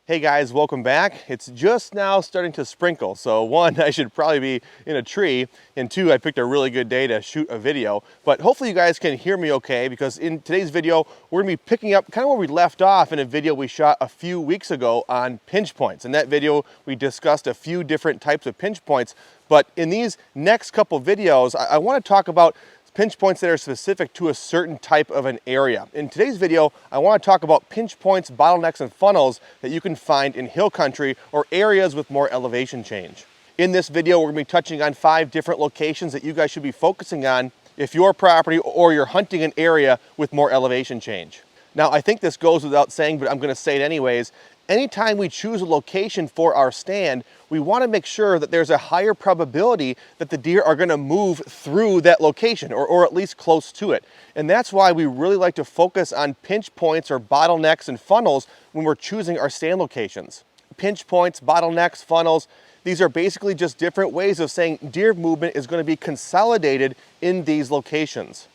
Hey guys, welcome back. It's just now starting to sprinkle. So one, I should probably be in a tree, and two, I picked a really good day to shoot a video. But hopefully you guys can hear me okay, because in today's video, we're gonna be picking up kind of where we left off in a video we shot a few weeks ago on pinch points. In that video, we discussed a few different types of pinch points. But in these next couple videos, I wanna talk about pinch points that are specific to a certain type of an area. In today's video, I want to talk about pinch points, bottlenecks, and funnels that you can find in hill country or areas with more elevation change. In this video, we're going to be touching on 5 different locations that you guys should be focusing on if your property or you're hunting an area with more elevation change. Now, I think this goes without saying, but I'm going to say it anyways. Anytime we choose a location for our stand, we want to make sure that there's a higher probability that the deer are going to move through that location or at least close to it. And that's why we really like to focus on pinch points or bottlenecks and funnels when we're choosing our stand locations. Pinch points, bottlenecks, funnels, these are basically just different ways of saying deer movement is going to be consolidated in these locations.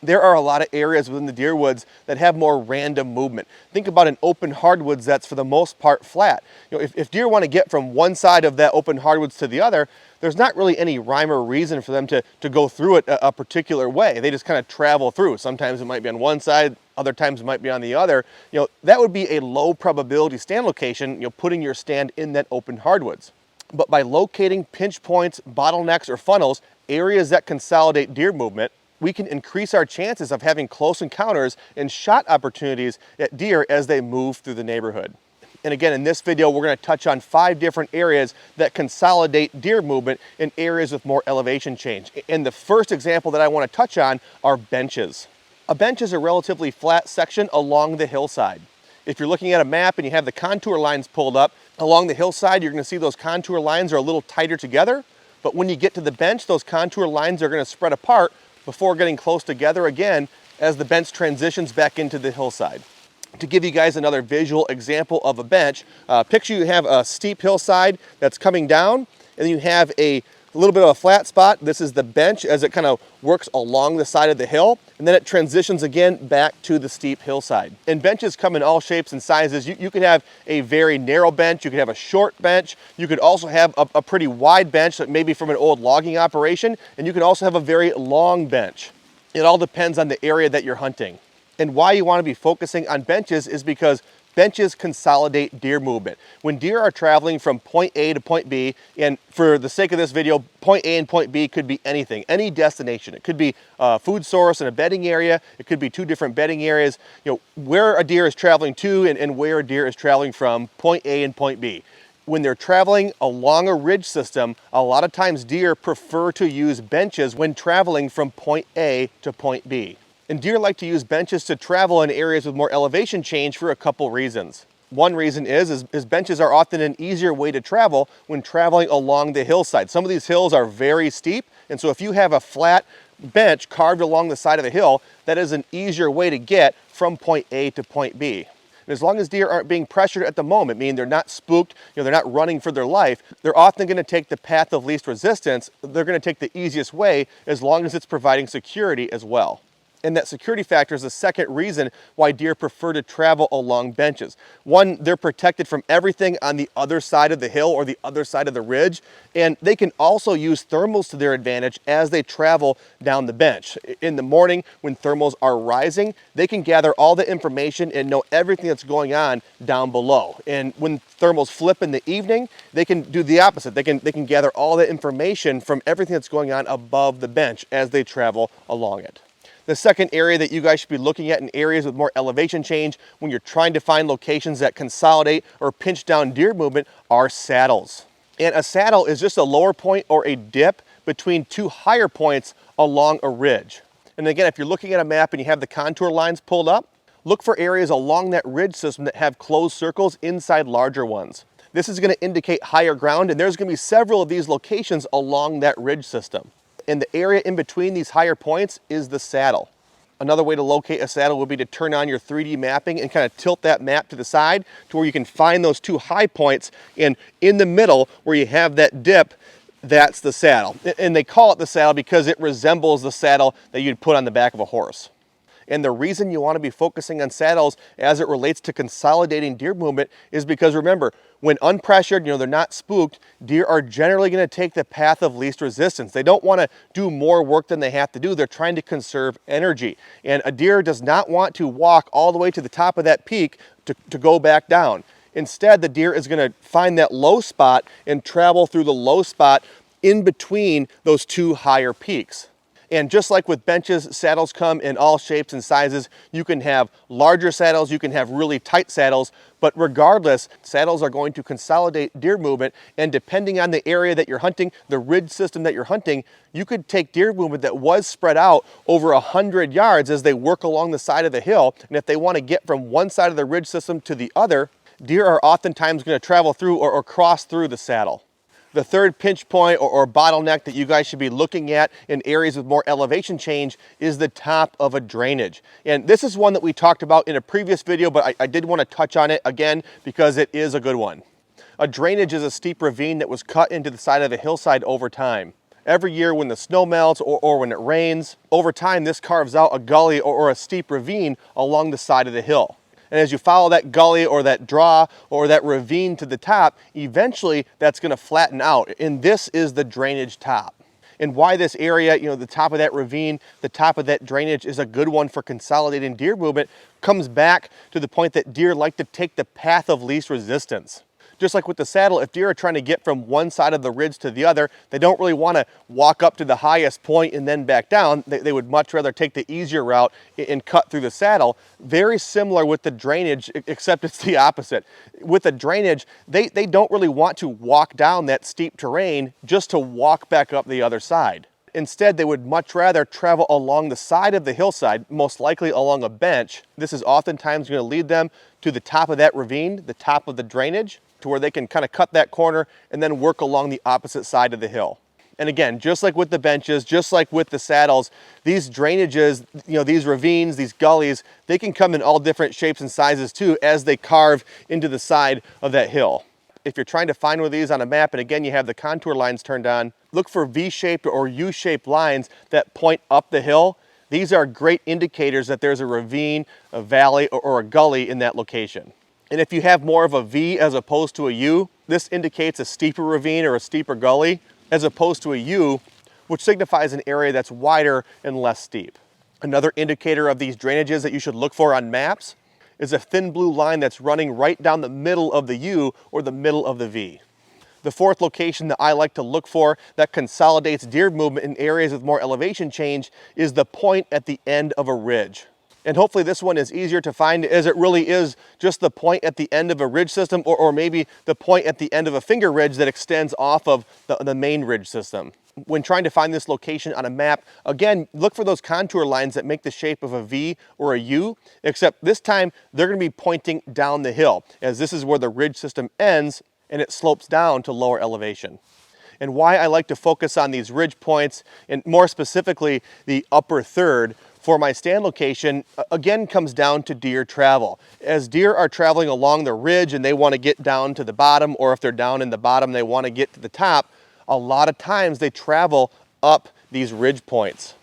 There are a lot of areas within the deer woods that have more random movement. Think about an open hardwoods that's for the most part flat. If deer want to get from one side of that open hardwoods to the other, there's not really any rhyme or reason for them to go through it a particular way. They just kind of travel through. Sometimes it might be on one side, other times it might be on the other. That would be a low probability stand location, putting your stand in that open hardwoods. But by locating pinch points, bottlenecks, or funnels, areas that consolidate deer movement, we can increase our chances of having close encounters and shot opportunities at deer as they move through the neighborhood. And again, in this video, we're going to touch on 5 different areas that consolidate deer movement in areas with more elevation change. And the first example that I want to touch on are benches. A bench is a relatively flat section along the hillside. If you're looking at a map and you have the contour lines pulled up, along the hillside, you're going to see those contour lines are a little tighter together. But when you get to the bench, those contour lines are going to spread apart before getting close together again as the bench transitions back into the hillside. To give you guys another visual example of a bench, picture you have a steep hillside that's coming down, and then you have a little bit of a flat spot. This is the bench as it kind of works along the side of the hill, and then it transitions again back to the steep hillside. And benches come in all shapes and sizes. You could have a very narrow bench, you could have a short bench, you could also have a pretty wide bench that maybe from an old logging operation, and you could also have a very long bench. It all depends on the area that you're hunting. And why you want to be focusing on benches is because benches consolidate deer movement. When deer are traveling from point A to point B, and for the sake of this video, point A and point B could be anything, any destination. It could be a food source and a bedding area. It could be 2 different bedding areas. Where a deer is traveling to and where a deer is traveling from point A and point B. When they're traveling along a ridge system, a lot of times deer prefer to use benches when traveling from point A to point B. And deer like to use benches to travel in areas with more elevation change for a couple reasons. One reason is benches are often an easier way to travel when traveling along the hillside. Some of these hills are very steep, and so if you have a flat bench carved along the side of the hill, that is an easier way to get from point A to point B. And as long as deer aren't being pressured at the moment, meaning they're not spooked, they're not running for their life, they're often going to take the path of least resistance. They're going to take the easiest way as long as it's providing security as well. And that security factor is the second reason why deer prefer to travel along benches. One, they're protected from everything on the other side of the hill or the other side of the ridge, and they can also use thermals to their advantage as they travel down the bench. In the morning, when thermals are rising, they can gather all the information and know everything that's going on down below. And when thermals flip in the evening, they can do the opposite. They can gather all the information from everything that's going on above the bench as they travel along it. The second area that you guys should be looking at in areas with more elevation change when you're trying to find locations that consolidate or pinch down deer movement are saddles. And a saddle is just a lower point or a dip between 2 higher points along a ridge. And again, if you're looking at a map and you have the contour lines pulled up, look for areas along that ridge system that have closed circles inside larger ones. This is going to indicate higher ground, and there's going to be several of these locations along that ridge system. And the area in between these higher points is the saddle. Another way to locate a saddle would be to turn on your 3D mapping and kind of tilt that map to the side to where you can find those 2 high points, and in the middle where you have that dip, that's the saddle. And they call it the saddle because it resembles the saddle that you'd put on the back of a horse. And the reason you want to be focusing on saddles as it relates to consolidating deer movement is because, remember, when unpressured, they're not spooked, deer are generally going to take the path of least resistance. They don't want to do more work than they have to do. They're trying to conserve energy. And a deer does not want to walk all the way to the top of that peak to go back down. Instead, the deer is going to find that low spot and travel through the low spot in between those two higher peaks. And just like with benches, saddles come in all shapes and sizes. You can have larger saddles, you can have really tight saddles, but regardless, saddles are going to consolidate deer movement, and depending on the area that you're hunting, the ridge system that you're hunting, you could take deer movement that was spread out over 100 yards as they work along the side of the hill, and if they want to get from one side of the ridge system to the other, deer are oftentimes going to travel through or cross through the saddle. The third pinch point or bottleneck that you guys should be looking at in areas with more elevation change is the top of a drainage. And this is one that we talked about in a previous video, but I did want to touch on it again because it is a good one. A drainage is a steep ravine that was cut into the side of a hillside over time. Every year when the snow melts or when it rains, over time this carves out a gully or a steep ravine along the side of the hill. And as you follow that gully or that draw or that ravine to the top, eventually that's going to flatten out. And this is the drainage top. And why this area, the top of that ravine, the top of that drainage is a good one for consolidating deer movement comes back to the point that deer like to take the path of least resistance. Just like with the saddle, if deer are trying to get from one side of the ridge to the other, they don't really want to walk up to the highest point and then back down. They would much rather take the easier route and cut through the saddle. Very similar with the drainage, except it's the opposite. With the drainage, they don't really want to walk down that steep terrain just to walk back up the other side. Instead, they would much rather travel along the side of the hillside, most likely along a bench. This is oftentimes going to lead them to the top of that ravine, the top of the drainage, to where they can kind of cut that corner and then work along the opposite side of the hill. And again, just like with the benches, just like with the saddles, these drainages, these ravines, these gullies, they can come in all different shapes and sizes too as they carve into the side of that hill. If you're trying to find one of these on a map, and again, you have the contour lines turned on, look for V-shaped or U-shaped lines that point up the hill. These are great indicators that there's a ravine, a valley, or a gully in that location. And if you have more of a V as opposed to a U, this indicates a steeper ravine or a steeper gully, as opposed to a U, which signifies an area that's wider and less steep. Another indicator of these drainages that you should look for on maps is a thin blue line that's running right down the middle of the U or the middle of the V. The fourth location that I like to look for that consolidates deer movement in areas with more elevation change is the point at the end of a ridge. And hopefully this one is easier to find, as it really is just the point at the end of a ridge system, or maybe the point at the end of a finger ridge that extends off of the main ridge system. When trying to find this location on a map, again, look for those contour lines that make the shape of a V or a U, except this time they're going to be pointing down the hill, as this is where the ridge system ends and it slopes down to lower elevation. And why I like to focus on these ridge points, and more specifically the upper third, for my stand location, again, comes down to deer travel. As deer are traveling along the ridge and they want to get down to the bottom, or if they're down in the bottom, they want to get to the top, a lot of times they travel up these ridge points.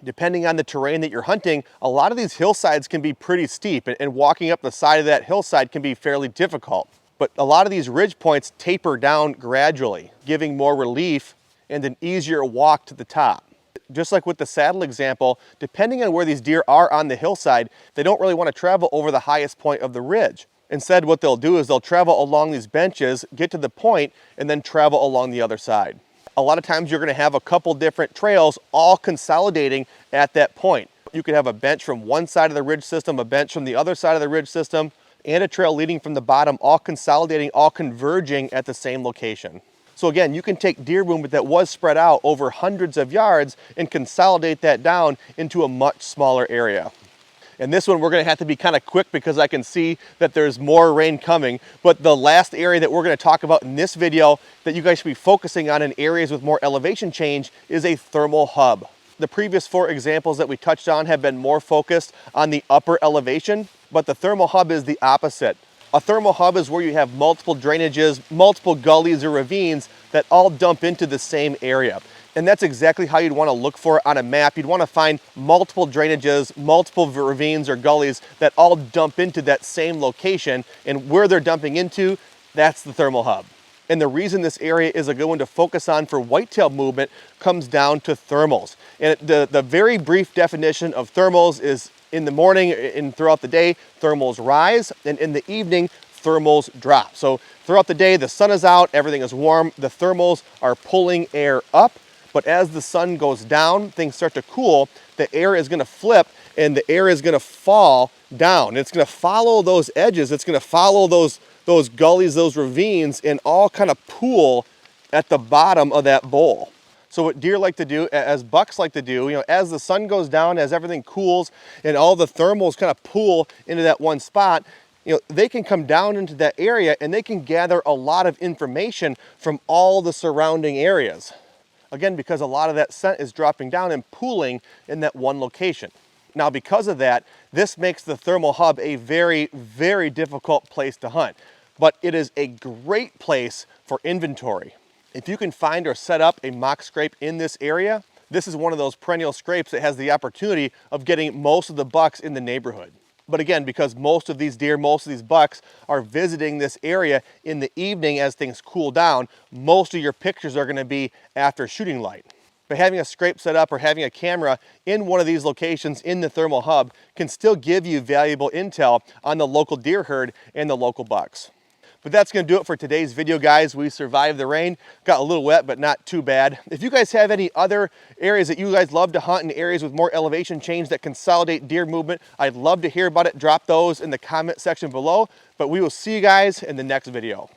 Depending on the terrain that you're hunting, a lot of these hillsides can be pretty steep, and walking up the side of that hillside can be fairly difficult. But a lot of these ridge points taper down gradually, giving more relief and an easier walk to the top. Just like with the saddle example, depending on where these deer are on the hillside, they don't really want to travel over the highest point of the ridge. Instead, what they'll do is they'll travel along these benches, get to the point, and then travel along the other side. A lot of times you're going to have a couple different trails all consolidating at that point. You could have a bench from one side of the ridge system, a bench from the other side of the ridge system, and a trail leading from the bottom, all consolidating, all converging at the same location. So again, you can take deer movement that was spread out over hundreds of yards and consolidate that down into a much smaller area. And this one we're going to have to be kind of quick because I can see that there's more rain coming. But the last area that we're going to talk about in this video that you guys should be focusing on in areas with more elevation change is a thermal hub. The previous 4 examples that we touched on have been more focused on the upper elevation, but the thermal hub is the opposite. A thermal hub is where you have multiple drainages, multiple gullies or ravines that all dump into the same area. And that's exactly how you'd want to look for it on a map. You'd want to find multiple drainages, multiple ravines or gullies that all dump into that same location, and where they're dumping into, that's the thermal hub. And the reason this area is a good one to focus on for whitetail movement comes down to thermals. And the very brief definition of thermals is in the morning and throughout the day, thermals rise, and in the evening, thermals drop. So throughout the day, the sun is out, everything is warm, the thermals are pulling air up. But as the sun goes down, things start to cool, the air is gonna flip and the air is gonna fall down. It's gonna follow those edges, it's gonna follow those gullies, those ravines, and all kind of pool at the bottom of that bowl. So what deer like to do, as bucks like to do, as the sun goes down, as everything cools and all the thermals kind of pool into that one spot, they can come down into that area and they can gather a lot of information from all the surrounding areas. Again, because a lot of that scent is dropping down and pooling in that one location. Now, because of that, this makes the thermal hub a very, very difficult place to hunt, but it is a great place for inventory. If you can find or set up a mock scrape in this area, this is one of those perennial scrapes that has the opportunity of getting most of the bucks in the neighborhood. But again, because most of these deer, most of these bucks are visiting this area in the evening as things cool down, most of your pictures are gonna be after shooting light. But having a scrape set up or having a camera in one of these locations in the thermal hub can still give you valuable intel on the local deer herd and the local bucks. But that's gonna do it for today's video, guys. We survived the rain, got a little wet, but not too bad. If you guys have any other areas that you guys love to hunt in areas with more elevation change that consolidate deer movement, I'd love to hear about it. Drop those in the comment section below, but we will see you guys in the next video.